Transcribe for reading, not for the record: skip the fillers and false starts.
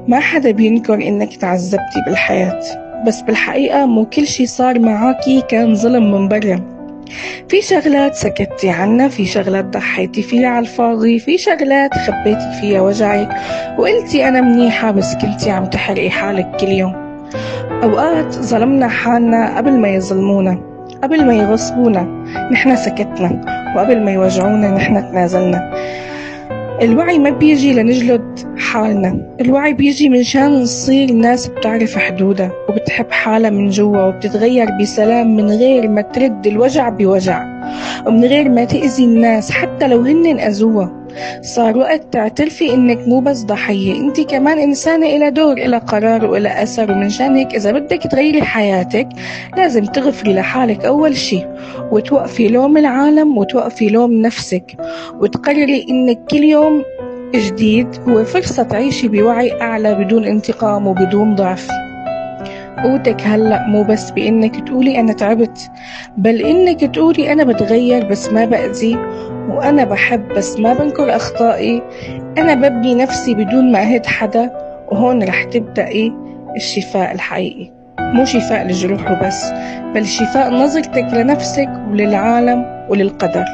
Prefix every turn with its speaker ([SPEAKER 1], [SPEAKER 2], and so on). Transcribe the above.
[SPEAKER 1] ما حدا بينكر إنك تعذبتي بالحياة، بس بالحقيقة مو كل شي صار معاكي كان ظلم من برا. في شغلات سكتتي عنها، في شغلات ضحيتي فيها على الفاضي، في شغلات خبيتي فيها وجعك وقلتي أنا منيحة بس كنتي عم تحرقي حالك كل يوم. أوقات ظلمنا حالنا قبل ما يظلمونا، قبل ما يغصبونا نحن سكتنا، وقبل ما يوجعونا نحن تنازلنا. الوعي ما بيجي لنجلد حالنا، الوعي بيجي منشان نصير ناس بتعرف حدودها وبتحب حالها من جوا وبتتغير بسلام من غير ما ترد الوجع بوجع، ومن غير ما تأذي الناس حتى لو هن أذوها. صار وقت تعترفي إنك مو بس ضحية، إنتي كمان إنسانة إلى دور، إلى قرار وإلى أثر. ومنشان هيك إذا بدك تغيري حياتك لازم تغفري لحالك أول شي، وتوقفي لوم العالم وتوقفي لوم نفسك، وتقرري إنك كل يوم جديد هو فرصة تعيشي بوعي أعلى بدون انتقام وبدون ضعف. قوتك هلأ مو بس بإنك تقولي أنا تعبت، بل إنك تقولي أنا بتغير بس ما بأذي، وأنا بحب بس ما بنكر أخطائي، أنا ببني نفسي بدون ما أهد حدا. وهون رح تبدأي الشفاء الحقيقي، مو شفاء الجروح وبس، بل شفاء نظرتك لنفسك وللعالم وللقدر.